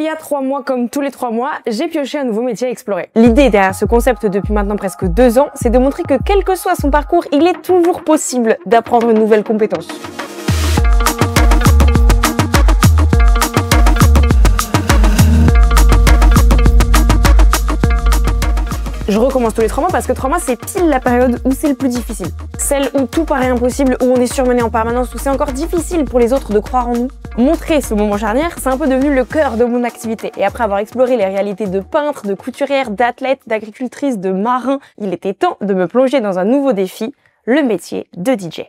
Il y a 3 mois, comme tous les 3 mois, j'ai pioché un nouveau métier à explorer. L'idée derrière ce concept depuis maintenant presque 2 ans, c'est de montrer que quel que soit son parcours, il est toujours possible d'apprendre une nouvelle compétence. Je recommence tous les 3 mois parce que 3 mois, c'est pile la période où c'est le plus difficile. Celle où tout paraît impossible, où on est surmené en permanence, où c'est encore difficile pour les autres de croire en nous. Montrer ce moment charnière, c'est un peu devenu le cœur de mon activité. Et après avoir exploré les réalités de peintres, de couturières, d'athlètes, d'agricultrices, de marins, il était temps de me plonger dans un nouveau défi, le métier de DJ.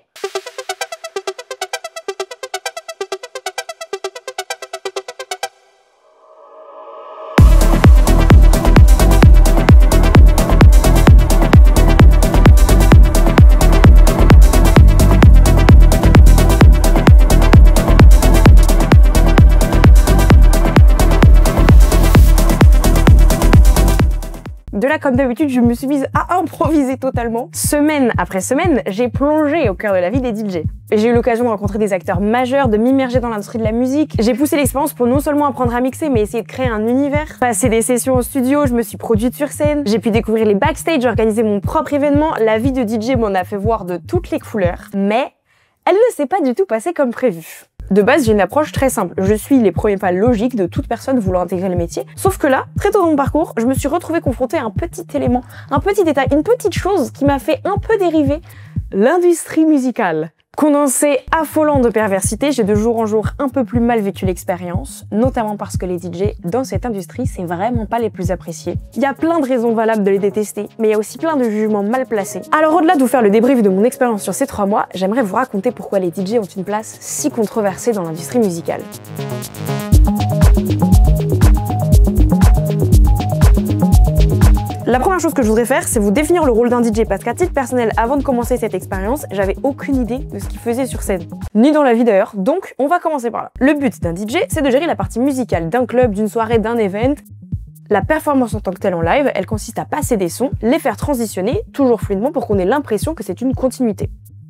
De là, comme d'habitude, je me suis mise à improviser totalement. Semaine après semaine, j'ai plongé au cœur de la vie des DJ. J'ai eu l'occasion de rencontrer des acteurs majeurs, de m'immerger dans l'industrie de la musique. J'ai poussé l'expérience pour non seulement apprendre à mixer, mais essayer de créer un univers. Passer des sessions au studio, je me suis produite sur scène. J'ai pu découvrir les backstage, organiser mon propre événement. La vie de DJ m'en a fait voir de toutes les couleurs. Mais elle ne s'est pas du tout passée comme prévu. De base, j'ai une approche très simple. Je suis les premiers pas logiques de toute personne voulant intégrer le métier. Sauf que là, très tôt dans mon parcours, je me suis retrouvée confrontée à un petit élément, un petit détail, une petite chose qui m'a fait un peu dériver, l'industrie musicale. Condensé affolant de perversité, j'ai de jour en jour un peu plus mal vécu l'expérience, notamment parce que les DJ dans cette industrie, c'est vraiment pas les plus appréciés. Il y a plein de raisons valables de les détester, mais il y a aussi plein de jugements mal placés. Alors au-delà de vous faire le débrief de mon expérience sur ces 3 mois, j'aimerais vous raconter pourquoi les DJ ont une place si controversée dans l'industrie musicale. La première chose que je voudrais faire, c'est vous définir le rôle d'un DJ, parce qu'à titre personnel, avant de commencer cette expérience, j'avais aucune idée de ce qu'il faisait sur scène. Ni dans la vie d'ailleurs, donc on va commencer par là. Le but d'un DJ, c'est de gérer la partie musicale d'un club, d'une soirée, d'un event. La performance en tant que telle en live, elle consiste à passer des sons, les faire transitionner, toujours fluidement pour qu'on ait l'impression que c'est une continuité.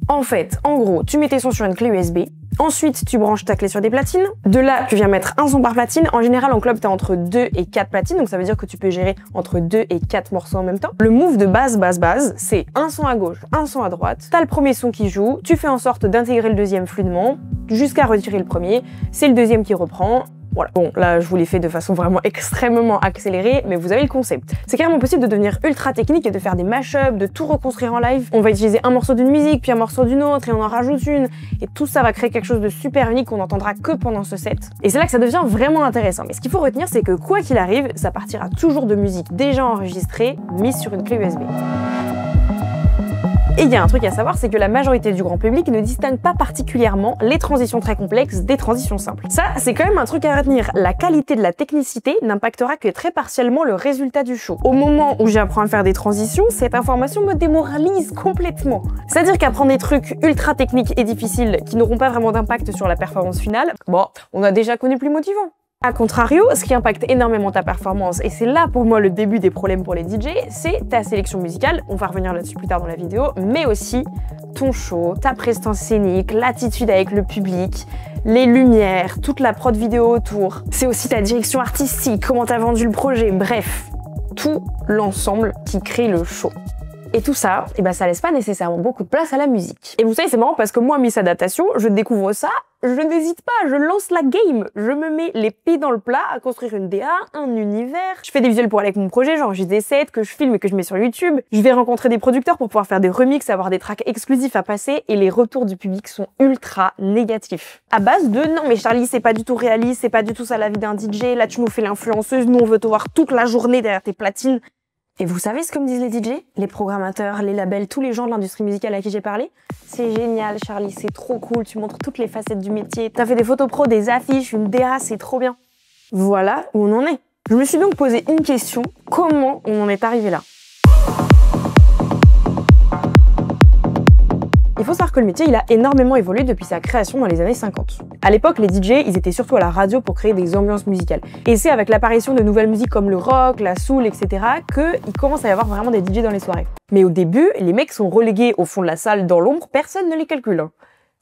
En fait, en gros, tu mets tes sons sur une clé USB, ensuite tu branches ta clé sur des platines, de là tu viens mettre un son par platine, en général en club t'as entre 2 et 4 platines, donc ça veut dire que tu peux gérer entre 2 et 4 morceaux en même temps. Le move de base, c'est un son à gauche, un son à droite, t'as le premier son qui joue, tu fais en sorte d'intégrer le deuxième fluidement, jusqu'à retirer le premier, c'est le deuxième qui reprend. Voilà. Bon, là, je vous l'ai fait de façon vraiment extrêmement accélérée, mais vous avez le concept. C'est carrément possible de devenir ultra technique et de faire des mashups, de tout reconstruire en live. On va utiliser un morceau d'une musique, puis un morceau d'une autre, et on en rajoute une. Et tout ça va créer quelque chose de super unique qu'on n'entendra que pendant ce set. Et c'est là que ça devient vraiment intéressant. Mais ce qu'il faut retenir, c'est que quoi qu'il arrive, ça partira toujours de musique déjà enregistrée, mise sur une clé USB. Et il y a un truc à savoir, c'est que la majorité du grand public ne distingue pas particulièrement les transitions très complexes des transitions simples. Ça, c'est quand même un truc à retenir. La qualité de la technicité n'impactera que très partiellement le résultat du show. Au moment où j'apprends à faire des transitions, cette information me démoralise complètement. C'est-à-dire qu'apprendre des trucs ultra techniques et difficiles qui n'auront pas vraiment d'impact sur la performance finale, bon, on a déjà connu plus motivant. A contrario, ce qui impacte énormément ta performance, et c'est là pour moi le début des problèmes pour les DJ, c'est ta sélection musicale, on va revenir là-dessus plus tard dans la vidéo, mais aussi ton show, ta prestance scénique, l'attitude avec le public, les lumières, toute la prod vidéo autour. C'est aussi ta direction artistique, comment t'as vendu le projet, bref, tout l'ensemble qui crée le show. Et tout ça, ça laisse pas nécessairement beaucoup de place à la musique. Et vous savez, c'est marrant parce que moi, Miss Adaptation, je découvre ça, je n'hésite pas, je lance la game. Je me mets les pieds dans le plat à construire une DA, un univers. Je fais des visuels pour aller avec mon projet, j'enregistre des sets que je filme et que je mets sur YouTube. Je vais rencontrer des producteurs pour pouvoir faire des remixes, avoir des tracks exclusifs à passer, et les retours du public sont ultra négatifs. À base de non mais Charlie, c'est pas du tout réaliste, c'est pas du tout ça la vie d'un DJ, là tu nous fais l'influenceuse, nous on veut te voir toute la journée derrière tes platines. Et vous savez ce que me disent les DJ, les programmateurs, les labels, tous les gens de l'industrie musicale à qui j'ai parlé? C'est génial Charlie, c'est trop cool, tu montres toutes les facettes du métier, t'as fait des photos pro, des affiches, une DA, c'est trop bien. Voilà où on en est. Je me suis donc posé une question, comment on en est arrivé là? Il faut savoir que le métier, il a énormément évolué depuis sa création dans les années 50. À l'époque, les DJ, ils étaient surtout à la radio pour créer des ambiances musicales. Et c'est avec l'apparition de nouvelles musiques comme le rock, la soul, etc. qu'il commence à y avoir vraiment des DJ dans les soirées. Mais au début, les mecs sont relégués au fond de la salle, dans l'ombre, personne ne les calcule.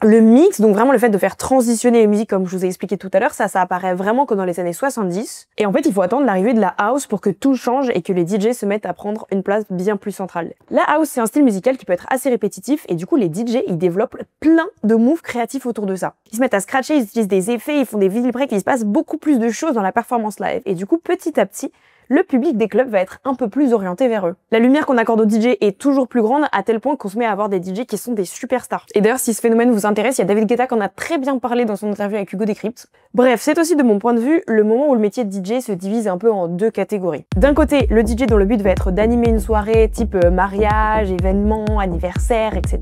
Le mix, donc vraiment le fait de faire transitionner les musiques comme je vous ai expliqué tout à l'heure, ça apparaît vraiment que dans les années 70. Et en fait, il faut attendre l'arrivée de la house pour que tout change et que les DJ se mettent à prendre une place bien plus centrale. La house, c'est un style musical qui peut être assez répétitif et du coup, les DJ, ils développent plein de moves créatifs autour de ça. Ils se mettent à scratcher, ils utilisent des effets, ils font des vinyl breaks, il se passe beaucoup plus de choses dans la performance live. Et du coup, petit à petit, le public des clubs va être un peu plus orienté vers eux. La lumière qu'on accorde aux DJ est toujours plus grande à tel point qu'on se met à avoir des DJ qui sont des superstars. Et d'ailleurs, si ce phénomène vous intéresse, il y a David Guetta qui en a très bien parlé dans son interview avec Hugo Décrypte. Bref, c'est aussi de mon point de vue le moment où le métier de DJ se divise un peu en deux catégories. D'un côté, le DJ dont le but va être d'animer une soirée type mariage, événement, anniversaire, etc.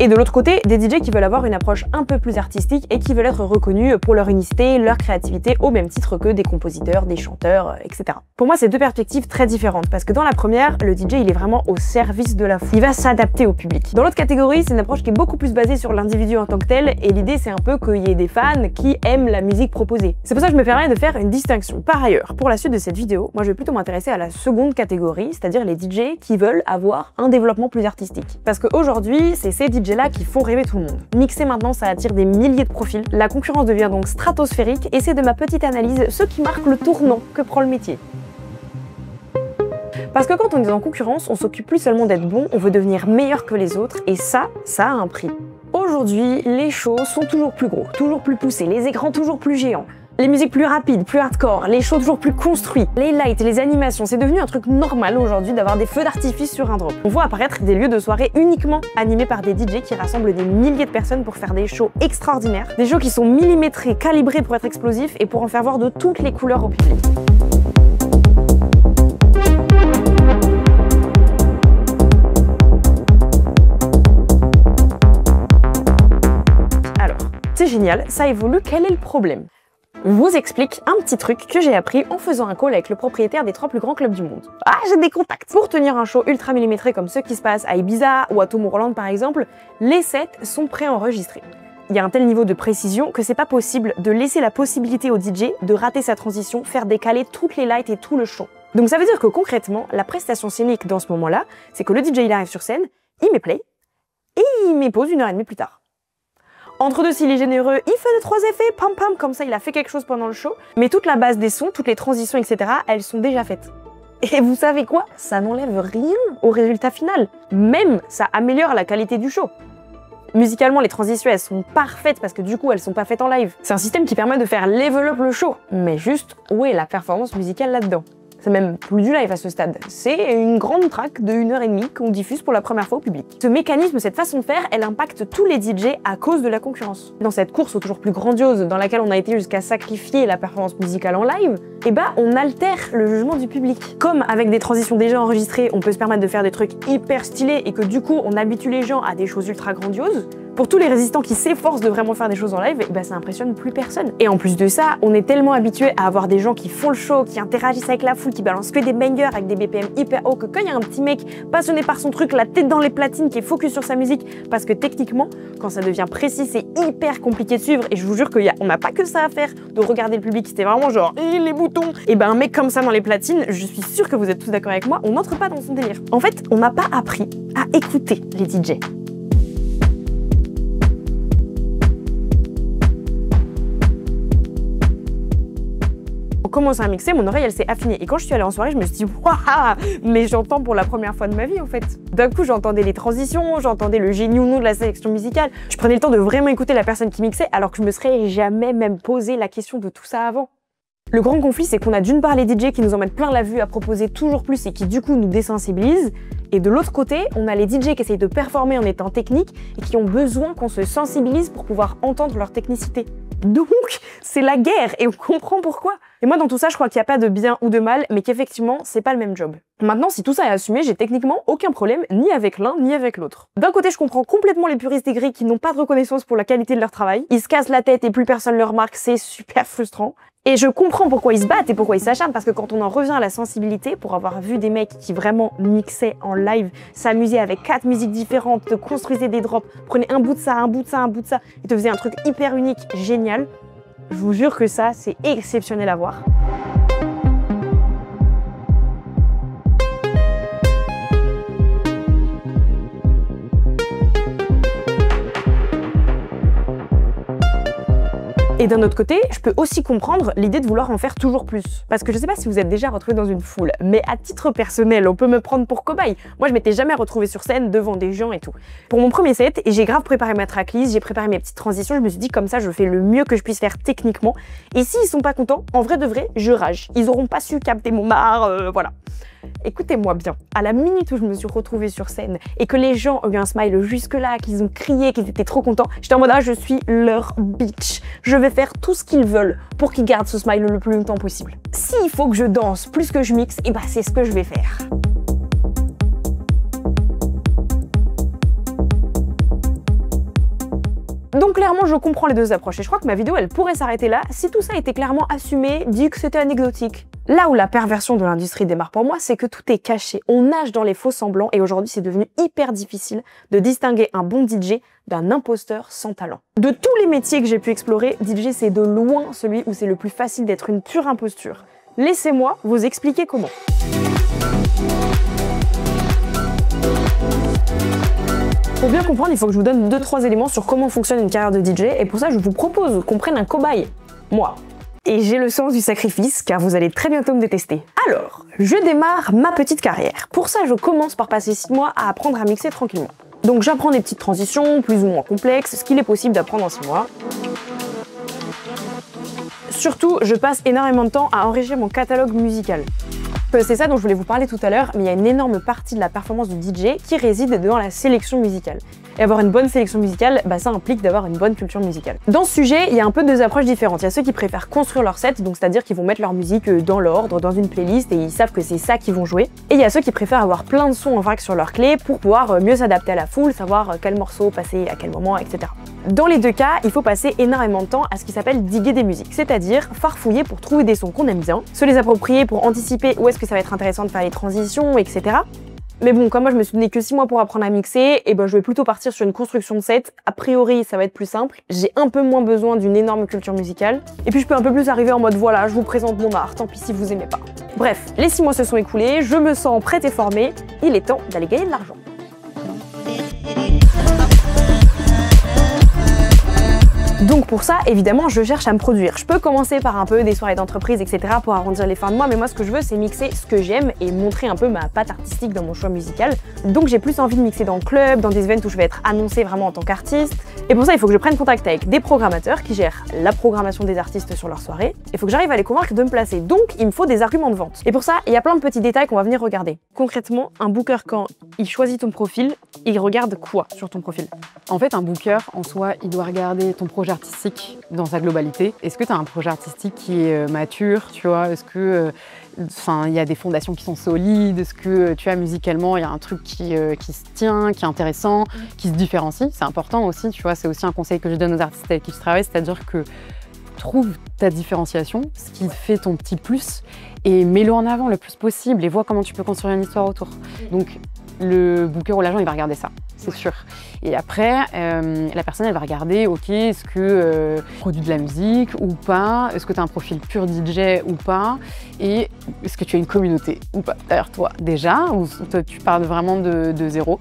Et de l'autre côté, des DJ qui veulent avoir une approche un peu plus artistique et qui veulent être reconnus pour leur unicité, leur créativité, au même titre que des compositeurs, des chanteurs, etc. Pour moi, c'est deux perspectives très différentes, parce que dans la première, le DJ il est vraiment au service de la foule. Il va s'adapter au public. Dans l'autre catégorie, c'est une approche qui est beaucoup plus basée sur l'individu en tant que tel, et l'idée c'est un peu qu'il y ait des fans qui aiment la musique proposée. C'est pour ça que je me permets de faire une distinction. Par ailleurs, pour la suite de cette vidéo, moi je vais plutôt m'intéresser à la seconde catégorie, c'est-à-dire les DJ qui veulent avoir un développement plus artistique. Parce qu'aujourd'hui, c'est ces DJ là qui font rêver tout le monde. Mixer maintenant, ça attire des milliers de profils, la concurrence devient donc stratosphérique, et c'est de ma petite analyse ce qui marque le tournant que prend le métier. Parce que quand on est en concurrence, on s'occupe plus seulement d'être bon, on veut devenir meilleur que les autres, et ça a un prix. Aujourd'hui, les shows sont toujours plus gros, toujours plus poussés, les écrans toujours plus géants, les musiques plus rapides, plus hardcore, les shows toujours plus construits, les lights, les animations, c'est devenu un truc normal aujourd'hui d'avoir des feux d'artifice sur un drop. On voit apparaître des lieux de soirée uniquement animés par des DJ qui rassemblent des milliers de personnes pour faire des shows extraordinaires, des shows qui sont millimétrés, calibrés pour être explosifs et pour en faire voir de toutes les couleurs au public. C'est génial, ça évolue, quel est le problème? On vous explique un petit truc que j'ai appris en faisant un call avec le propriétaire des 3 plus grands clubs du monde. Ah, j'ai des contacts! Pour tenir un show ultra millimétré comme ceux qui se passent à Ibiza ou à Tomorrowland par exemple, les sets sont préenregistrés. Il y a un tel niveau de précision que c'est pas possible de laisser la possibilité au DJ de rater sa transition, faire décaler toutes les lights et tout le show. Donc ça veut dire que concrètement, la prestation scénique dans ce moment-là, c'est que le DJ il arrive sur scène, il met play, et il met pause 1h30 plus tard. Entre deux, s'il est généreux, il fait 2-3 effets, pam pam, comme ça il a fait quelque chose pendant le show. Mais toute la base des sons, toutes les transitions, etc., elles sont déjà faites. Et vous savez quoi? Ça n'enlève rien au résultat final. Même, ça améliore la qualité du show. Musicalement, les transitions, elles sont parfaites parce que du coup, elles sont pas faites en live. C'est un système qui permet de faire level up le show. Mais juste, où est la performance musicale là-dedans? C'est même plus du live à ce stade. C'est une grande track de 1h30 qu'on diffuse pour la première fois au public. Ce mécanisme, cette façon de faire, elle impacte tous les DJ à cause de la concurrence. Dans cette course au toujours plus grandiose, dans laquelle on a été jusqu'à sacrifier la performance musicale en live, eh ben on altère le jugement du public. Comme avec des transitions déjà enregistrées, on peut se permettre de faire des trucs hyper stylés et que du coup on habitue les gens à des choses ultra grandioses, pour tous les résistants qui s'efforcent de vraiment faire des choses en live, bah ça impressionne plus personne. Et en plus de ça, on est tellement habitué à avoir des gens qui font le show, qui interagissent avec la foule, qui balancent que des bangers avec des BPM hyper hauts, que quand il y a un petit mec passionné par son truc, la tête dans les platines, qui est focus sur sa musique, parce que techniquement, quand ça devient précis, c'est hyper compliqué de suivre. Et je vous jure qu'on n'a pas que ça à faire de regarder le public, c'était vraiment genre les boutons. Et ben un mec comme ça dans les platines, je suis sûre que vous êtes tous d'accord avec moi, on n'entre pas dans son délire. En fait, on n'a pas appris à écouter les DJ. On commence à mixer, mon oreille elle s'est affinée et quand je suis allée en soirée je me suis dit waouh, mais j'entends pour la première fois de ma vie en fait. D'un coup j'entendais les transitions, j'entendais le génie ou non de la sélection musicale, je prenais le temps de vraiment écouter la personne qui mixait alors que je me serais jamais même posé la question de tout ça avant. Le grand conflit c'est qu'on a d'une part les DJ qui nous en mettent plein la vue à proposer toujours plus et qui du coup nous désensibilisent, et de l'autre côté on a les DJ qui essayent de performer en étant techniques et qui ont besoin qu'on se sensibilise pour pouvoir entendre leur technicité. Donc, c'est la guerre et on comprend pourquoi. Et moi, dans tout ça, je crois qu'il n'y a pas de bien ou de mal, mais qu'effectivement, c'est pas le même job. Maintenant, si tout ça est assumé, j'ai techniquement aucun problème, ni avec l'un, ni avec l'autre. D'un côté, je comprends complètement les puristes aigris qui n'ont pas de reconnaissance pour la qualité de leur travail. Ils se cassent la tête et plus personne le remarque, c'est super frustrant. Et je comprends pourquoi ils se battent et pourquoi ils s'acharnent, parce que quand on en revient à la sensibilité, pour avoir vu des mecs qui vraiment mixaient en live, s'amusaient avec 4 musiques différentes, te construisaient des drops, prenaient un bout de ça, un bout de ça, un bout de ça, et te faisaient un truc hyper unique, génial, je vous jure que ça, c'est exceptionnel à voir. Et d'un autre côté, je peux aussi comprendre l'idée de vouloir en faire toujours plus. Parce que je sais pas si vous êtes déjà retrouvé dans une foule, mais à titre personnel, on peut me prendre pour cobaye. Moi, je m'étais jamais retrouvée sur scène devant des gens et tout. Pour mon premier set, j'ai grave préparé ma tracklist, j'ai préparé mes petites transitions, je me suis dit comme ça, je fais le mieux que je puisse faire techniquement. Et s'ils sont pas contents, en vrai de vrai, je rage. Ils auront pas su capter mon voilà. Écoutez-moi bien, à la minute où je me suis retrouvée sur scène et que les gens ont eu un smile jusque-là, qu'ils ont crié, qu'ils étaient trop contents, j'étais en mode je suis leur bitch. Je vais faire tout ce qu'ils veulent pour qu'ils gardent ce smile le plus longtemps possible. S'il faut que je danse plus que je mixe, et c'est ce que je vais faire. Donc clairement, je comprends les deux approches et je crois que ma vidéo, elle pourrait s'arrêter là si tout ça était clairement assumé, dit que c'était anecdotique. Là où la perversion de l'industrie démarre pour moi, c'est que tout est caché. On nage dans les faux semblants et aujourd'hui, c'est devenu hyper difficile de distinguer un bon DJ d'un imposteur sans talent. De tous les métiers que j'ai pu explorer, DJ c'est de loin celui où c'est le plus facile d'être une pure imposture. Laissez-moi vous expliquer comment. Pour bien comprendre, il faut que je vous donne 2-3 éléments sur comment fonctionne une carrière de DJ et pour ça, je vous propose qu'on prenne un cobaye, moi. Et j'ai le sens du sacrifice car vous allez très bientôt me détester. Alors, je démarre ma petite carrière. Pour ça, je commence par passer 6 mois à apprendre à mixer tranquillement. Donc j'apprends des petites transitions plus ou moins complexes, ce qu'il est possible d'apprendre en 6 mois. Surtout, je passe énormément de temps à enrichir mon catalogue musical. C'est ça dont je voulais vous parler tout à l'heure, mais il y a une énorme partie de la performance du DJ qui réside dans la sélection musicale. Et avoir une bonne sélection musicale, ça implique d'avoir une bonne culture musicale. Dans ce sujet, il y a un peu deux approches différentes. Il y a ceux qui préfèrent construire leur set, donc c'est-à-dire qu'ils vont mettre leur musique dans l'ordre, dans une playlist, et ils savent que c'est ça qu'ils vont jouer. Et il y a ceux qui préfèrent avoir plein de sons en vrac sur leur clé pour pouvoir mieux s'adapter à la foule, savoir quel morceau passer à quel moment, etc. Dans les deux cas, il faut passer énormément de temps à ce qui s'appelle diguer des musiques, c'est-à-dire farfouiller pour trouver des sons qu'on aime bien, se les approprier pour anticiper où est-ce que ça va être intéressant de faire les transitions, etc. Mais bon, comme moi je me suis donné que 6 mois pour apprendre à mixer, et je vais plutôt partir sur une construction de set. A priori, ça va être plus simple. J'ai un peu moins besoin d'une énorme culture musicale. Et puis je peux un peu plus arriver en mode voilà, je vous présente mon art, tant pis si vous aimez pas. Bref, les 6 mois se sont écoulés, je me sens prête et formée. Il est temps d'aller gagner de l'argent. Donc pour ça, évidemment, je cherche à me produire. Je peux commencer par un peu des soirées d'entreprise, etc. pour arrondir les fins de mois, mais moi ce que je veux, c'est mixer ce que j'aime et montrer un peu ma patte artistique dans mon choix musical. Donc j'ai plus envie de mixer dans le club, dans des events où je vais être annoncée vraiment en tant qu'artiste. Et pour ça, il faut que je prenne contact avec des programmateurs qui gèrent la programmation des artistes sur leurs soirées. Il faut que j'arrive à les convaincre de me placer. Donc il me faut des arguments de vente. Et pour ça, il y a plein de petits détails qu'on va venir regarder. Concrètement, un booker, quand il choisit ton profil, il regarde quoi sur ton profil? En fait, un booker, en soi, il doit regarder ton projet artistique dans sa globalité. Est-ce que tu as un projet artistique qui est mature, tu vois? Est-ce que il y a des fondations qui sont solides? Est-ce que tu as musicalement, il y a un truc qui se tient, qui est intéressant, qui se différencie? C'est important aussi, tu vois, c'est aussi un conseil que je donne aux artistes avec qui je travaille, c'est-à-dire que trouve ta différenciation, ce qui fait ton petit plus, et mets-le en avant le plus possible et vois comment tu peux construire une histoire autour. Donc, le booker ou l'agent, il va regarder ça, c'est sûr. Et après, la personne, elle va regarder, ok, est-ce que tu produis de la musique ou pas? Est-ce que tu as un profil pur DJ ou pas? Et est-ce que tu as une communauté ou pas derrière toi déjà? Ou tu pars vraiment de zéro?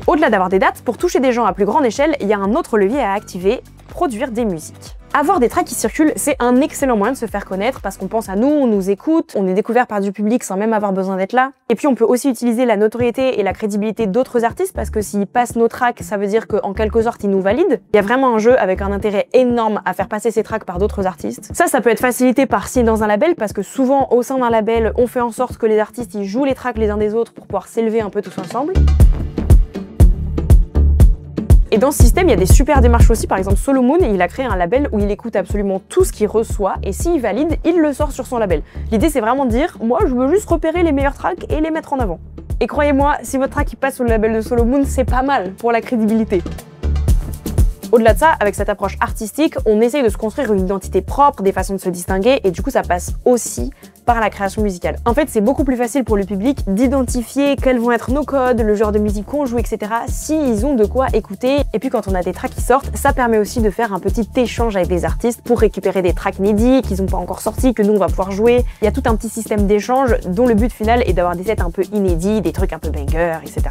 Au-delà d'avoir des dates, pour toucher des gens à plus grande échelle, il y a un autre levier à activer, produire des musiques. Avoir des tracks qui circulent, c'est un excellent moyen de se faire connaître parce qu'on pense à nous, on nous écoute, on est découvert par du public sans même avoir besoin d'être là. Et puis on peut aussi utiliser la notoriété et la crédibilité d'autres artistes parce que s'ils passent nos tracks, ça veut dire qu'en quelque sorte ils nous valident. Il y a vraiment un jeu avec un intérêt énorme à faire passer ces tracks par d'autres artistes. Ça peut être facilité par signer dans un label parce que souvent au sein d'un label, on fait en sorte que les artistes ils jouent les tracks les uns des autres pour pouvoir s'élever un peu tous ensemble. Et dans ce système, il y a des super démarches aussi. Par exemple, Solomon, il a créé un label où il écoute absolument tout ce qu'il reçoit et s'il valide, il le sort sur son label. L'idée, c'est vraiment de dire, moi, je veux juste repérer les meilleurs tracks et les mettre en avant. Et croyez-moi, si votre track il passe sur le label de Solomon, c'est pas mal pour la crédibilité. Au-delà de ça, avec cette approche artistique, on essaye de se construire une identité propre, des façons de se distinguer, et du coup ça passe aussi par la création musicale. En fait, c'est beaucoup plus facile pour le public d'identifier quels vont être nos codes, le genre de musique qu'on joue, etc. s'ils ont de quoi écouter. Et puis quand on a des tracks qui sortent, ça permet aussi de faire un petit échange avec des artistes pour récupérer des tracks inédits qu'ils n'ont pas encore sortis, que nous on va pouvoir jouer. Il y a tout un petit système d'échange dont le but final est d'avoir des sets un peu inédits, des trucs un peu bangers, etc.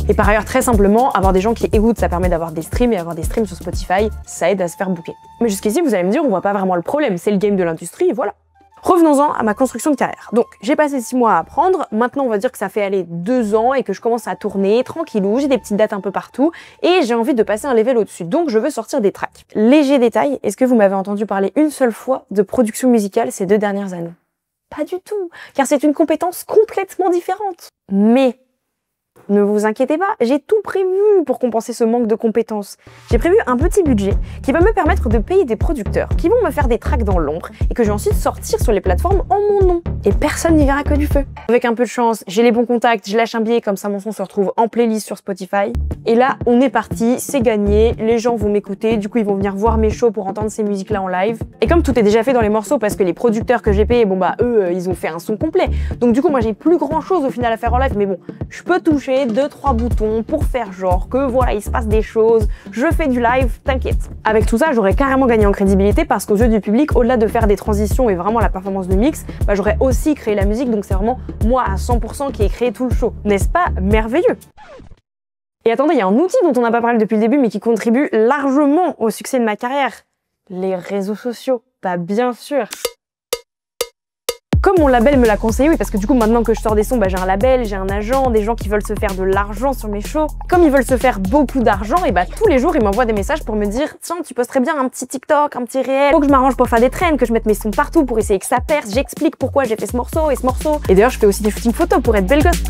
Et par ailleurs, très simplement, avoir des gens qui écoutent, ça permet d'avoir des streams, et avoir des streams sur Spotify, ça aide à se faire booker. Mais jusqu'ici, vous allez me dire, on voit pas vraiment le problème, c'est le game de l'industrie, et voilà. Revenons-en à ma construction de carrière. Donc, j'ai passé 6 mois à apprendre, maintenant on va dire que ça fait aller 2 ans et que je commence à tourner tranquillou, j'ai des petites dates un peu partout et j'ai envie de passer un level au-dessus, donc je veux sortir des tracks. Léger détail, est-ce que vous m'avez entendu parler une seule fois de production musicale ces 2 dernières années? Pas du tout, car c'est une compétence complètement différente. Mais ne vous inquiétez pas, j'ai tout prévu pour compenser ce manque de compétences. J'ai prévu un petit budget qui va me permettre de payer des producteurs qui vont me faire des tracks dans l'ombre et que je vais ensuite sortir sur les plateformes en mon nom. Et personne n'y verra que du feu. Avec un peu de chance, j'ai les bons contacts, je lâche un billet, comme ça mon son se retrouve en playlist sur Spotify. Et là, on est parti, c'est gagné, les gens vont m'écouter, du coup ils vont venir voir mes shows pour entendre ces musiques-là en live. Et comme tout est déjà fait dans les morceaux parce que les producteurs que j'ai payés, bon bah eux, ils ont fait un son complet. Donc du coup moi j'ai plus grand chose au final à faire en live, mais bon, je peux toucher 2-3 boutons pour faire genre que voilà, il se passe des choses, je fais du live, t'inquiète. Avec tout ça, j'aurais carrément gagné en crédibilité parce qu'aux yeux du public, au-delà de faire des transitions et vraiment la performance de mix, bah, j'aurais aussi créé la musique, donc c'est vraiment moi à 100% qui ai créé tout le show. N'est-ce pas merveilleux? Et attendez, il y a un outil dont on n'a pas parlé depuis le début mais qui contribue largement au succès de ma carrière. Les réseaux sociaux, bah bien sûr. Comme mon label me l'a conseillé, oui, parce que du coup maintenant que je sors des sons, bah, j'ai un label, j'ai un agent, des gens qui veulent se faire de l'argent sur mes shows. Comme ils veulent se faire beaucoup d'argent, et bah tous les jours ils m'envoient des messages pour me dire tiens, tu posterais bien un petit TikTok, un petit réel, faut que je m'arrange pour faire des trends, que je mette mes sons partout pour essayer que ça perce, j'explique pourquoi j'ai fait ce morceau et ce morceau. Et d'ailleurs je fais aussi des shootings photos pour être belle gosse.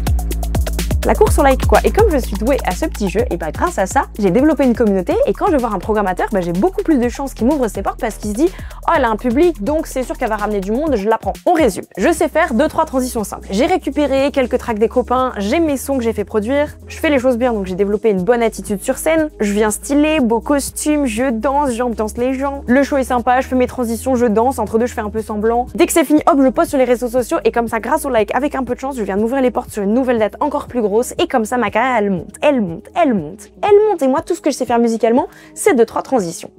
La course au like quoi. Et comme je suis douée à ce petit jeu, et bah grâce à ça, j'ai développé une communauté et quand je vais voir un programmateur, bah j'ai beaucoup plus de chances qu'il m'ouvre ses portes parce qu'il se dit oh elle a un public donc c'est sûr qu'elle va ramener du monde, je la prends. On résume. Je sais faire 2-3 transitions simples. J'ai récupéré quelques tracks des copains, j'ai mes sons que j'ai fait produire, je fais les choses bien donc j'ai développé une bonne attitude sur scène, je viens stylé, beau costume, je danse, j'ambiance les gens. Le show est sympa, je fais mes transitions, je danse, entre deux je fais un peu semblant. Dès que c'est fini, hop, je poste sur les réseaux sociaux et comme ça grâce au like avec un peu de chance, je viens d'ouvrir les portes sur une nouvelle date encore plus grosse et comme ça ma carrière elle monte, elle monte, elle monte, elle monte et moi tout ce que je sais faire musicalement c'est 2-3 transitions.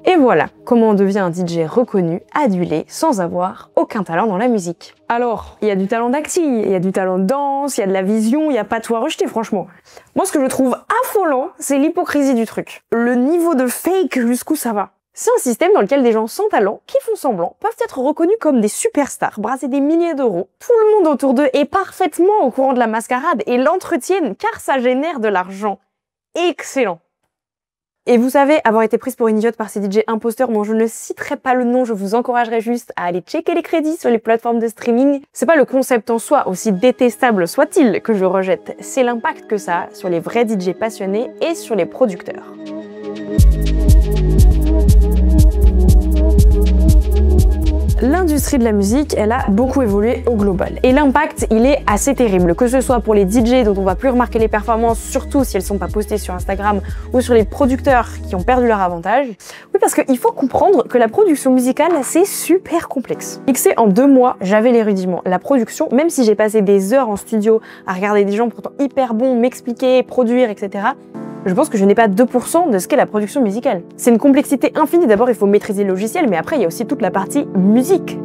Et voilà comment on devient un DJ reconnu, adulé, sans avoir aucun talent dans la musique. Alors, il y a du talent d'acting, il y a du talent de danse, il y a de la vision, il n'y a pas tout à rejeter franchement. Moi ce que je trouve affolant, c'est l'hypocrisie du truc. Le niveau de fake jusqu'où ça va. C'est un système dans lequel des gens sans talent, qui font semblant, peuvent être reconnus comme des superstars, brasser des milliers d'euros. Tout le monde autour d'eux est parfaitement au courant de la mascarade et l'entretiennent car ça génère de l'argent. Excellent. Et vous savez, avoir été prise pour une idiote par ces DJ imposteurs dont je ne citerai pas le nom, je vous encouragerai juste à aller checker les crédits sur les plateformes de streaming. C'est pas le concept en soi, aussi détestable soit-il, que je rejette, c'est l'impact que ça a sur les vrais DJ passionnés et sur les producteurs. L'industrie de la musique, elle a beaucoup évolué au global. Et l'impact, il est assez terrible, que ce soit pour les DJ dont on va plus remarquer les performances, surtout si elles sont pas postées sur Instagram, ou sur les producteurs qui ont perdu leur avantage. Oui, parce qu'il faut comprendre que la production musicale, c'est super complexe. Mixé en 2 mois, j'avais les rudiments. La production, même si j'ai passé des heures en studio à regarder des gens pourtant hyper bons, m'expliquer, produire, etc., je pense que je n'ai pas 2% de ce qu'est la production musicale. C'est une complexité infinie. D'abord, il faut maîtriser le logiciel, mais après, il y a aussi toute la partie musique.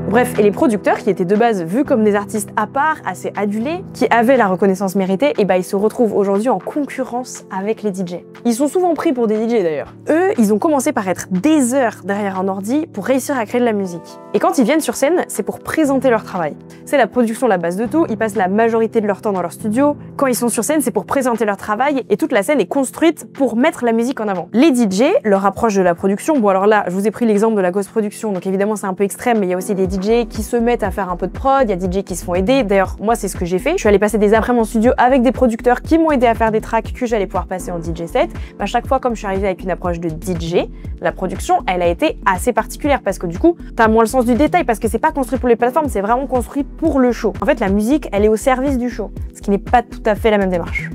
Bref, et les producteurs qui étaient de base vus comme des artistes à part, assez adulés, qui avaient la reconnaissance méritée, et bah ils se retrouvent aujourd'hui en concurrence avec les DJ. Ils sont souvent pris pour des DJ d'ailleurs. Eux, ils ont commencé par être des heures derrière un ordi pour réussir à créer de la musique. Et quand ils viennent sur scène, c'est pour présenter leur travail. C'est la production la base de tout, ils passent la majorité de leur temps dans leur studio. Quand ils sont sur scène, c'est pour présenter leur travail et toute la scène est construite pour mettre la musique en avant. Les DJ, leur approche de la production, bon alors là, je vous ai pris l'exemple de la Ghost Production, donc évidemment c'est un peu extrême, mais il y a aussi des DJ qui se mettent à faire un peu de prod, il y a des DJ qui se font aider. D'ailleurs, moi c'est ce que j'ai fait. Je suis allée passer des après-midi en studio avec des producteurs qui m'ont aidé à faire des tracks que j'allais pouvoir passer en DJ set. À chaque fois, comme je suis arrivée avec une approche de DJ, la production, elle a été assez particulière parce que du coup, t'as moins le sens du détail parce que c'est pas construit pour les plateformes, c'est vraiment construit pour le show. En fait, la musique, elle est au service du show, ce qui n'est pas tout à fait la même démarche.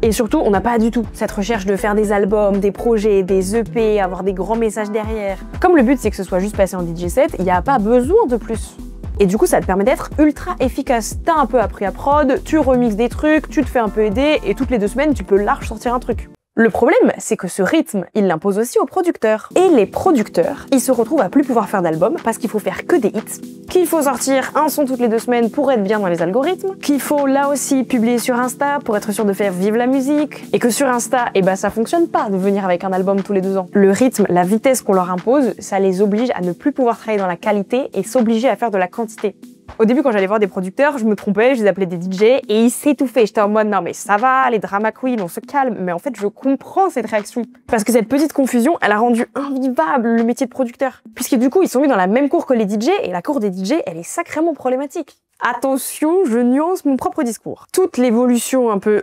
Et surtout, on n'a pas du tout cette recherche de faire des albums, des projets, des EP, avoir des grands messages derrière. Comme le but c'est que ce soit juste passé en DJ set, il n'y a pas besoin de plus. Et du coup, ça te permet d'être ultra efficace. T'as un peu appris à prod, tu remixes des trucs, tu te fais un peu aider, et toutes les 2 semaines, tu peux large sortir un truc. Le problème, c'est que ce rythme, il l'impose aussi aux producteurs. Et les producteurs, ils se retrouvent à plus pouvoir faire d'albums parce qu'il faut faire que des hits, qu'il faut sortir un son toutes les 2 semaines pour être bien dans les algorithmes, qu'il faut là aussi publier sur Insta pour être sûr de faire vivre la musique, et que sur Insta, ça fonctionne pas de venir avec un album tous les 2 ans. Le rythme, la vitesse qu'on leur impose, ça les oblige à ne plus pouvoir travailler dans la qualité et s'obliger à faire de la quantité. Au début, quand j'allais voir des producteurs, je me trompais, je les appelais des DJ et ils s'étouffaient. J'étais en mode non mais ça va, les drama queens, on se calme. Mais en fait, je comprends cette réaction. Parce que cette petite confusion, elle a rendu invivable le métier de producteur. Puisque du coup, ils sont mis dans la même cour que les DJ et la cour des DJ, elle est sacrément problématique. Attention, je nuance mon propre discours. Toute l'évolution un peu,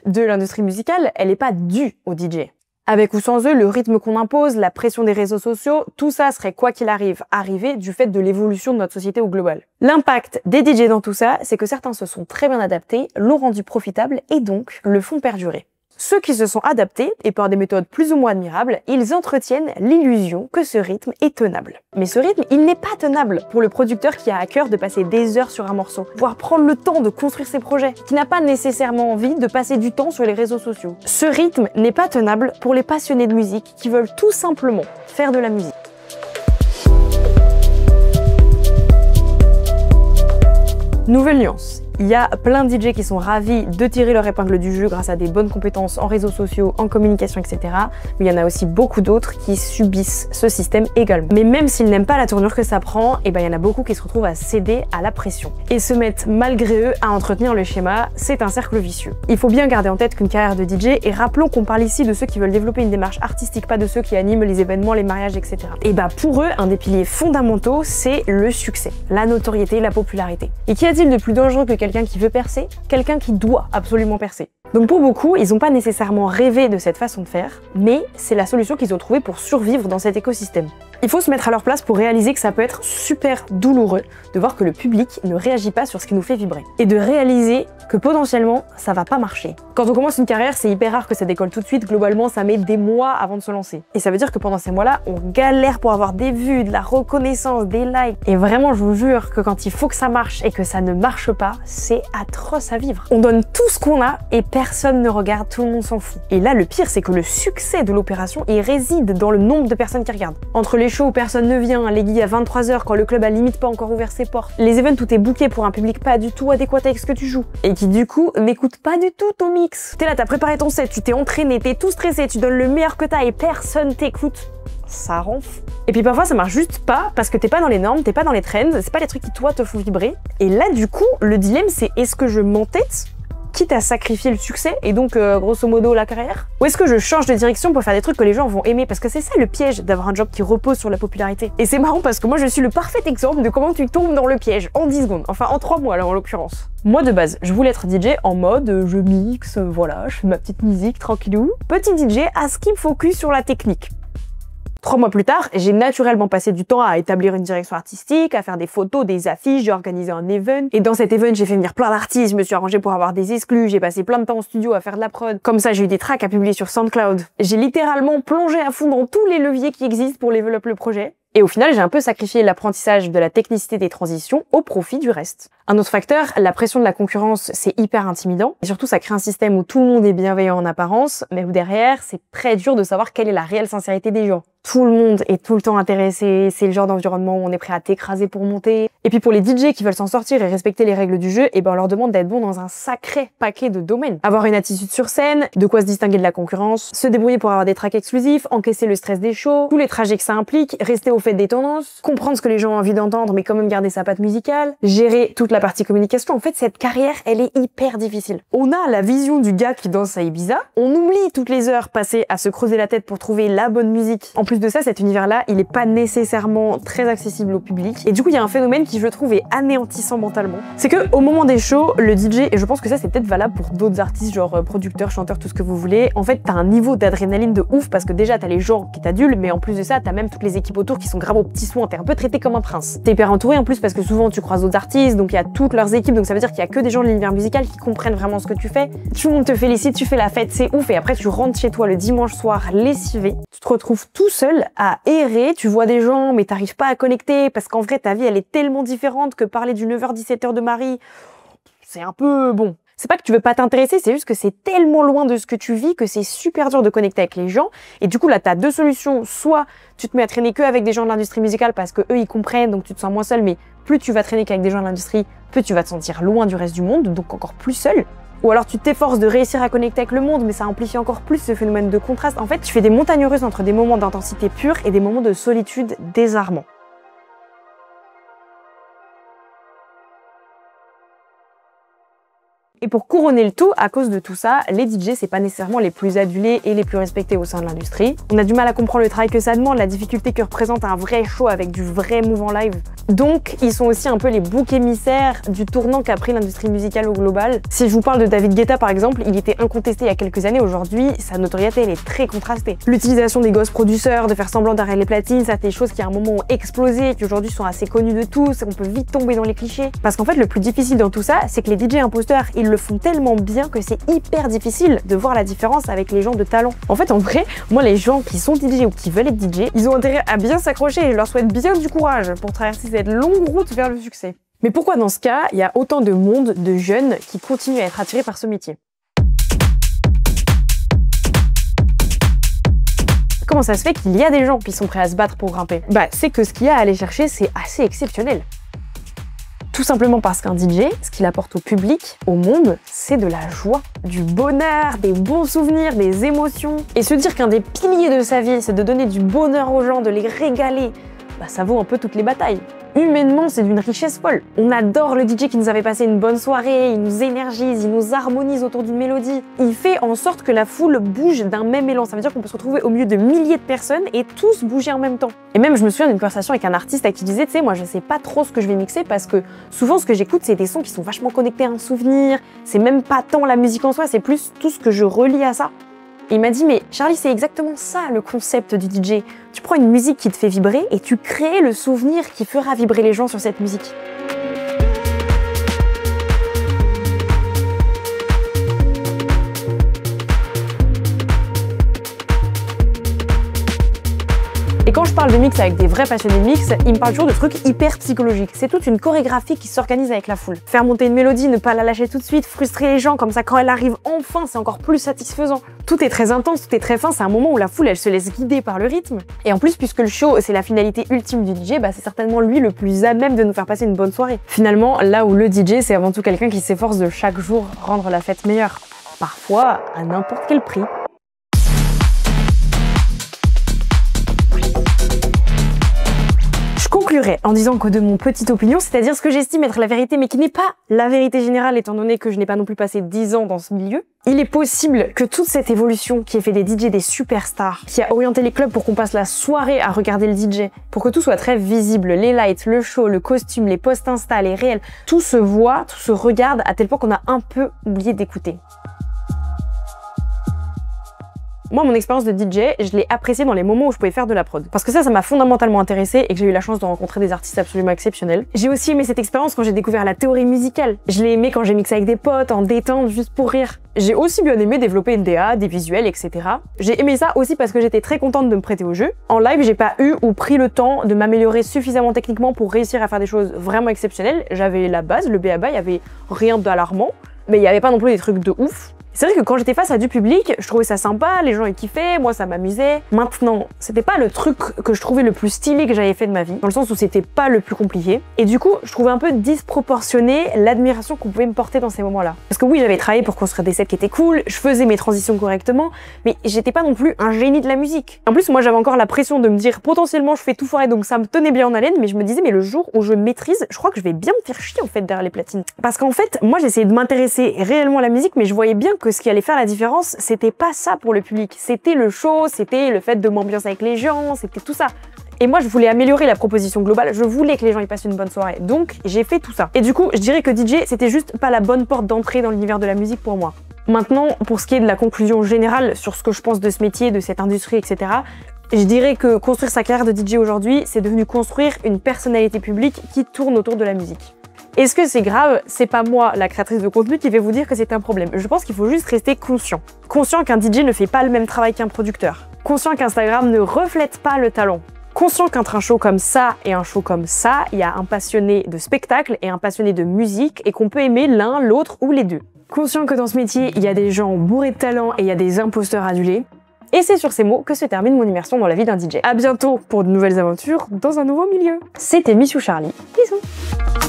de l'industrie musicale, elle n'est pas due aux DJ. Avec ou sans eux, le rythme qu'on impose, la pression des réseaux sociaux, tout ça serait quoi qu'il arrive, arrivé du fait de l'évolution de notre société au global. L'impact des DJ dans tout ça, c'est que certains se sont très bien adaptés, l'ont rendu profitable et donc le font perdurer. Ceux qui se sont adaptés, et par des méthodes plus ou moins admirables, ils entretiennent l'illusion que ce rythme est tenable. Mais ce rythme, il n'est pas tenable pour le producteur qui a à cœur de passer des heures sur un morceau, voire prendre le temps de construire ses projets, qui n'a pas nécessairement envie de passer du temps sur les réseaux sociaux. Ce rythme n'est pas tenable pour les passionnés de musique qui veulent tout simplement faire de la musique. Nouvelle nuance. Il y a plein de DJ qui sont ravis de tirer leur épingle du jeu grâce à des bonnes compétences en réseaux sociaux, en communication, etc. Mais il y en a aussi beaucoup d'autres qui subissent ce système également. Mais même s'ils n'aiment pas la tournure que ça prend, il y en a beaucoup qui se retrouvent à céder à la pression et se mettent malgré eux à entretenir le schéma. C'est un cercle vicieux. Il faut bien garder en tête qu'une carrière de DJ, et rappelons qu'on parle ici de ceux qui veulent développer une démarche artistique, pas de ceux qui animent les événements, les mariages, etc. Et pour eux, un des piliers fondamentaux, c'est le succès, la notoriété, la popularité. Et qu'y a-t-il de plus dangereux que quelqu'un qui veut percer, quelqu'un qui doit absolument percer? Donc pour beaucoup, ils n'ont pas nécessairement rêvé de cette façon de faire, mais c'est la solution qu'ils ont trouvée pour survivre dans cet écosystème. Il faut se mettre à leur place pour réaliser que ça peut être super douloureux de voir que le public ne réagit pas sur ce qui nous fait vibrer. Et de réaliser que potentiellement, ça va pas marcher. Quand on commence une carrière, c'est hyper rare que ça décolle tout de suite. Globalement, ça met des mois avant de se lancer. Et ça veut dire que pendant ces mois-là, on galère pour avoir des vues, de la reconnaissance, des likes. Et vraiment, je vous jure que quand il faut que ça marche et que ça ne marche pas, c'est atroce à vivre. On donne tout ce qu'on a et personne ne regarde, tout le monde s'en fout. Et là, le pire, c'est que le succès de l'opération, il réside dans le nombre de personnes qui regardent. Entre les shows où personne ne vient, les guilles à 23h quand le club a limite pas encore ouvert ses portes, les events où t'es booké pour un public pas du tout adéquat avec ce que tu joues, et qui du coup n'écoute pas du tout ton mix. T'es là, t'as préparé ton set, tu t'es entraîné, t'es tout stressé, tu donnes le meilleur que t'as et personne t'écoute. Ça rend fou. Et puis parfois ça marche juste pas parce que t'es pas dans les normes, t'es pas dans les trends, c'est pas les trucs qui toi te font vibrer. Et là du coup, le dilemme c'est est-ce que je m'entête, quitte à sacrifier le succès et donc grosso modo la carrière, ou est-ce que je change de direction pour faire des trucs que les gens vont aimer? Parce que c'est ça le piège d'avoir un job qui repose sur la popularité. Et c'est marrant parce que moi je suis le parfait exemple de comment tu tombes dans le piège en 10 secondes, enfin en 3 mois là en l'occurrence. Moi de base, je voulais être DJ en mode je mixe, voilà, je fais ma petite musique tranquillou. Petit DJ à ce qui me focus sur la technique. 3 mois plus tard, j'ai naturellement passé du temps à établir une direction artistique, à faire des photos, des affiches, j'ai organisé un event. Et dans cet event, j'ai fait venir plein d'artistes, je me suis arrangée pour avoir des exclus, j'ai passé plein de temps en studio à faire de la prod. Comme ça, j'ai eu des tracks à publier sur SoundCloud. J'ai littéralement plongé à fond dans tous les leviers qui existent pour développer le projet. Et au final, j'ai un peu sacrifié l'apprentissage de la technicité des transitions au profit du reste. Un autre facteur, la pression de la concurrence, c'est hyper intimidant. Et surtout, ça crée un système où tout le monde est bienveillant en apparence, mais où derrière, c'est très dur de savoir quelle est la réelle sincérité des gens. Tout le monde est tout le temps intéressé, c'est le genre d'environnement où on est prêt à t'écraser pour monter. Et puis pour les DJ qui veulent s'en sortir et respecter les règles du jeu, on leur demande d'être bon dans un sacré paquet de domaines. Avoir une attitude sur scène, de quoi se distinguer de la concurrence, se débrouiller pour avoir des tracks exclusifs, encaisser le stress des shows, tous les trajets que ça implique, rester au fait des tendances, comprendre ce que les gens ont envie d'entendre mais quand même garder sa patte musicale, gérer toute la partie communication. En fait, cette carrière, elle est hyper difficile. On a la vision du gars qui danse à Ibiza, on oublie toutes les heures passées à se creuser la tête pour trouver la bonne musique. En plus de ça, cet univers-là, il est pas nécessairement très accessible au public. Et du coup, il y a un phénomène qui, je trouve, est anéantissant mentalement. C'est que au moment des shows, le DJ, et je pense que ça, c'est peut-être valable pour d'autres artistes, genre producteurs, chanteurs, tout ce que vous voulez, en fait, t'as un niveau d'adrénaline de ouf parce que déjà, t'as les gens qui t'adulent, mais en plus de ça, t'as même toutes les équipes autour qui sont grave aux petits soins. T'es un peu traité comme un prince. T'es hyper entouré en plus parce que souvent, tu croises d'autres artistes, donc il y a toutes leurs équipes, donc ça veut dire qu'il y a que des gens de l'univers musical qui comprennent vraiment ce que tu fais. Tout le monde te félicite, tu fais la fête, c'est ouf, et après, tu rentres chez toi le dimanche soir lessivé. Tu te retrouves tout seul à errer, tu vois des gens mais t'arrives pas à connecter parce qu'en vrai ta vie elle est tellement différente que parler du 9h-17h de Marie, c'est un peu bon. C'est pas que tu veux pas t'intéresser, c'est juste que c'est tellement loin de ce que tu vis que c'est super dur de connecter avec les gens. Et du coup, là, t'as deux solutions. Soit tu te mets à traîner que avec des gens de l'industrie musicale parce que eux, ils comprennent, donc tu te sens moins seul. Mais plus tu vas traîner qu'avec des gens de l'industrie, plus tu vas te sentir loin du reste du monde, donc encore plus seul. Ou alors tu t'efforces de réussir à connecter avec le monde, mais ça amplifie encore plus ce phénomène de contraste. En fait, tu fais des montagnes russes entre des moments d'intensité pure et des moments de solitude désarmants. Et pour couronner le tout, à cause de tout ça, les DJ, c'est pas nécessairement les plus adulés et les plus respectés au sein de l'industrie. On a du mal à comprendre le travail que ça demande, la difficulté que représente un vrai show avec du vrai move en live. Donc, ils sont aussi un peu les boucs émissaires du tournant qu'a pris l'industrie musicale au global. Si je vous parle de David Guetta par exemple, il était incontesté il y a quelques années, aujourd'hui, sa notoriété elle est très contrastée. L'utilisation des ghost producers, de faire semblant d'arrêter les platines, ça fait des choses qui à un moment ont explosé, qui aujourd'hui sont assez connues de tous, on peut vite tomber dans les clichés. Parce qu'en fait, le plus difficile dans tout ça, c'est que les DJ imposteurs, ils le font tellement bien que c'est hyper difficile de voir la différence avec les gens de talent. En fait, en vrai, moi, les gens qui sont DJ ou qui veulent être DJ, ils ont intérêt à bien s'accrocher et je leur souhaite bien du courage pour traverser cette longue route vers le succès. Mais pourquoi dans ce cas, il y a autant de monde, de jeunes qui continuent à être attirés par ce métier? Comment ça se fait qu'il y a des gens qui sont prêts à se battre pour grimper? Bah, c'est que ce qu'il y a à aller chercher, c'est assez exceptionnel. Tout simplement parce qu'un DJ, ce qu'il apporte au public, au monde, c'est de la joie, du bonheur, des bons souvenirs, des émotions. Et se dire qu'un des piliers de sa vie, c'est de donner du bonheur aux gens, de les régaler, bah ça vaut un peu toutes les batailles. Humainement, c'est d'une richesse folle. On adore le DJ qui nous avait passé une bonne soirée, il nous énergise, il nous harmonise autour d'une mélodie. Il fait en sorte que la foule bouge d'un même élan. Ça veut dire qu'on peut se retrouver au milieu de milliers de personnes et tous bouger en même temps. Et même, je me souviens d'une conversation avec un artiste à qui disait, tu sais, moi je sais pas trop ce que je vais mixer parce que souvent ce que j'écoute, c'est des sons qui sont vachement connectés à un souvenir. C'est même pas tant la musique en soi, c'est plus tout ce que je relie à ça. Et il m'a dit, mais Charlie, c'est exactement ça le concept du DJ. Tu prends une musique qui te fait vibrer et tu crées le souvenir qui fera vibrer les gens sur cette musique. Et quand je parle de mix avec des vrais passionnés de mix, ils me parlent toujours de trucs hyper psychologiques. C'est toute une chorégraphie qui s'organise avec la foule. Faire monter une mélodie, ne pas la lâcher tout de suite, frustrer les gens, comme ça quand elle arrive enfin, c'est encore plus satisfaisant. Tout est très intense, tout est très fin, c'est un moment où la foule elle se laisse guider par le rythme. Et en plus, puisque le show c'est la finalité ultime du DJ, bah c'est certainement lui le plus à même de nous faire passer une bonne soirée. Finalement, là où le DJ c'est avant tout quelqu'un qui s'efforce de chaque jour rendre la fête meilleure. Parfois à n'importe quel prix. Je conclurai en disant que de mon petite opinion, c'est-à-dire ce que j'estime être la vérité, mais qui n'est pas la vérité générale, étant donné que je n'ai pas non plus passé 10 ans dans ce milieu, il est possible que toute cette évolution qui a fait des DJ des superstars, qui a orienté les clubs pour qu'on passe la soirée à regarder le DJ, pour que tout soit très visible, les lights, le show, le costume, les posts Insta, les réels, tout se voit, tout se regarde à tel point qu'on a un peu oublié d'écouter. Moi, mon expérience de DJ, je l'ai appréciée dans les moments où je pouvais faire de la prod. Parce que ça m'a fondamentalement intéressée et que j'ai eu la chance de rencontrer des artistes absolument exceptionnels. J'ai aussi aimé cette expérience quand j'ai découvert la théorie musicale. Je l'ai aimé quand j'ai mixé avec des potes, en détente, juste pour rire. J'ai aussi bien aimé développer une DA, des visuels, etc. J'ai aimé ça aussi parce que j'étais très contente de me prêter au jeu. En live, j'ai pas eu ou pris le temps de m'améliorer suffisamment techniquement pour réussir à faire des choses vraiment exceptionnelles. J'avais la base, le b.a-ba, il y avait rien d'alarmant, mais il y avait pas non plus des trucs de ouf. C'est vrai que quand j'étais face à du public, je trouvais ça sympa, les gens y kiffaient, moi ça m'amusait. Maintenant, c'était pas le truc que je trouvais le plus stylé que j'avais fait de ma vie, dans le sens où c'était pas le plus compliqué. Et du coup, je trouvais un peu disproportionné l'admiration qu'on pouvait me porter dans ces moments-là. Parce que oui, j'avais travaillé pour construire des sets qui étaient cool, je faisais mes transitions correctement, mais j'étais pas non plus un génie de la musique. En plus, moi j'avais encore la pression de me dire potentiellement je fais tout foirer, donc ça me tenait bien en haleine, mais je me disais mais le jour où je maîtrise, je crois que je vais bien me faire chier en fait derrière les platines. Parce qu'en fait, moi j'essayais de m'intéresser réellement à la musique, mais je voyais bien que ce qui allait faire la différence, c'était pas ça pour le public. C'était le show, c'était le fait de m'ambiancer avec les gens, c'était tout ça. Et moi, je voulais améliorer la proposition globale, je voulais que les gens y passent une bonne soirée. Donc, j'ai fait tout ça. Et du coup, je dirais que DJ, c'était juste pas la bonne porte d'entrée dans l'univers de la musique pour moi. Maintenant, pour ce qui est de la conclusion générale sur ce que je pense de ce métier, de cette industrie, etc., je dirais que construire sa carrière de DJ aujourd'hui, c'est devenu construire une personnalité publique qui tourne autour de la musique. Est-ce que c'est grave? C'est pas moi, la créatrice de contenu, qui vais vous dire que c'est un problème. Je pense qu'il faut juste rester conscient. Conscient qu'un DJ ne fait pas le même travail qu'un producteur. Conscient qu'Instagram ne reflète pas le talent. Conscient qu'entre un show comme ça et un show comme ça, il y a un passionné de spectacle et un passionné de musique et qu'on peut aimer l'un, l'autre ou les deux. Conscient que dans ce métier, il y a des gens bourrés de talent et il y a des imposteurs adulés. Et c'est sur ces mots que se termine mon immersion dans la vie d'un DJ. À bientôt pour de nouvelles aventures dans un nouveau milieu. C'était Miss You Charlie. Bisous.